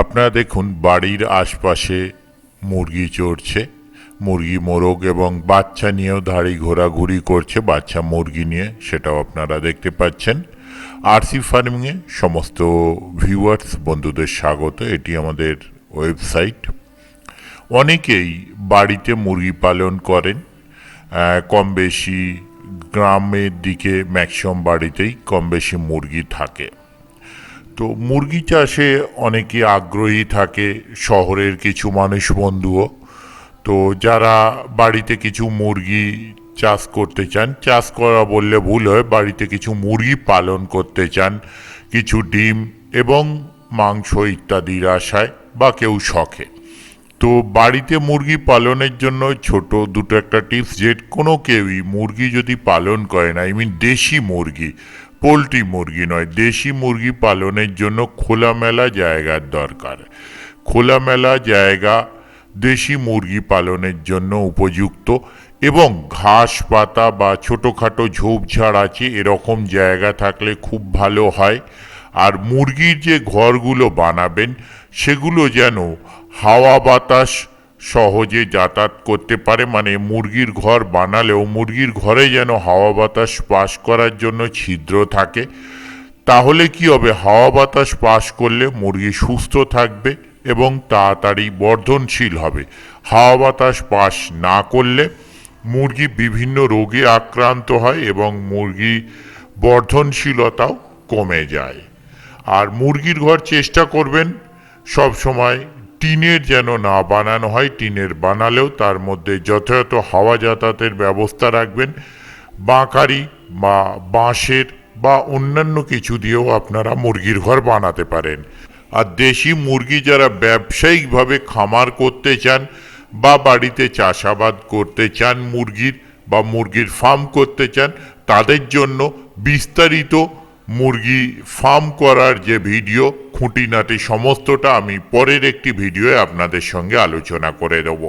আপনারা দেখুন বাড়ির আশপাশে মুরগি চড়ছে, মুরগি মোরগ এবং বাচ্চা নিয়েও ধাড়ি ঘোরাঘুরি করছে, বাচ্চা মুরগি নিয়ে, সেটাও আপনারা দেখতে পাচ্ছেন। আরসি ফার্মিংয়ে সমস্ত ভিউয়ার্স বন্ধুদের স্বাগত। এটি আমাদের ওয়েবসাইট। অনেকেই বাড়িতে মুরগি পালন করেন, কম বেশি গ্রামের দিকে ম্যাক্সিমাম বাড়িতেই কম বেশি মুরগি থাকে। তো মুরগি চাষে অনেকে আগ্রহী থাকে, শহরের কিছু মানুষ বন্ধুও। তো যারা বাড়িতে কিছু মুরগি চাষ করতে চান, চাষ করা বললে ভুল হয়, বাড়িতে কিছু মুরগি পালন করতে চান, কিছু ডিম এবং মাংস ইত্যাদির আশায় বা কেউ শখে, তো বাড়িতে মুরগি পালনের জন্য ছোট দুটো একটা টিপস, যে কোনো কেউই মুরগি যদি পালন করেন, আই মিন দেশি মুরগি, পোলট্রি মুরগি নয়, দেশি মুরগি পালনের জন্য খোলামেলা জায়গার দরকার। খোলামেলা জায়গা দেশি মুরগি পালনের জন্য উপযুক্ত, এবং ঘাস পাতা বা ছোটোখাটো ঝোপঝাড় আছে এরকম জায়গা থাকলে খুব ভালো হয়। আর মুরগির যে ঘরগুলো বানাবেন সেগুলো যেন হাওয়া বাতাস সহজে যাতায়াত করতে পারে, মানে মুরগির ঘর বানালেও মুরগির ঘরে যেন হাওয়া বাতাস পাস করার জন্য ছিদ্র থাকে। তাহলে কি হবে, হাওয়া বাতাস পাস করলে মুরগি সুস্থ থাকবে এবং তাড়াতাড়ি বর্ধনশীল হবে। হাওয়া বাতাস পাস না করলে মুরগি বিভিন্ন রোগে আক্রান্ত হয় এবং মুরগি বর্ধনশীলতাও কমে যায়। আর মুরগির ঘর চেষ্টা করবেন সব সময় টিনের যেন না বানানো হয়, টিনের বানালেও তার মধ্যে যথাযথ হাওয়া যাতায়াতের ব্যবস্থা রাখবেন। বাঁকারি বা বাঁশের বা অন্যান্য কিছু দিয়েও আপনারা মুরগির ঘর বানাতে পারেন। আর দেশি মুরগি যারা ব্যবসায়িকভাবে খামার করতে চান বা বাড়িতে চাষাবাদ করতে চান মুরগির, বা মুরগির ফার্ম করতে চান, তাদের জন্য বিস্তারিত মুরগি ফার্ম করার যে ভিডিও, খুঁটিনাটি সমস্তটা আমি পরের একটি ভিডিওয়ে আপনাদের সঙ্গে আলোচনা করে দেব।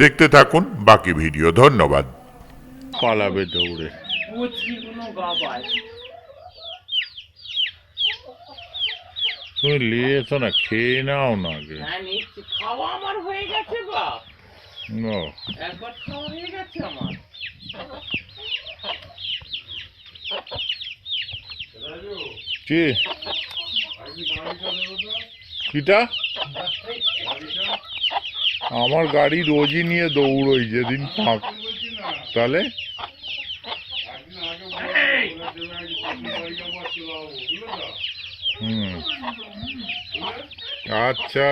দেখতে থাকুন বাকি ভিডিও। ধন্যবাদ। পালাবে দৌড়ে। তুমি নিয়ে এসো না, খেয়ে নাও না আগে। খাওয়া আমার হয়ে গেছে বা ও, একবার খাওয়া হয়ে গেছে আমার। কি কিটা? আমার গাড়ি রোজই নিয়ে দৌড়ই, যেদিন ফাঁক। তাহলে আচ্ছা,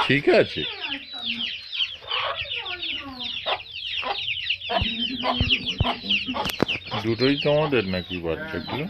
ঠিক আছে। দুটোই তোমাদের নাকি বাচ্চাগুলো?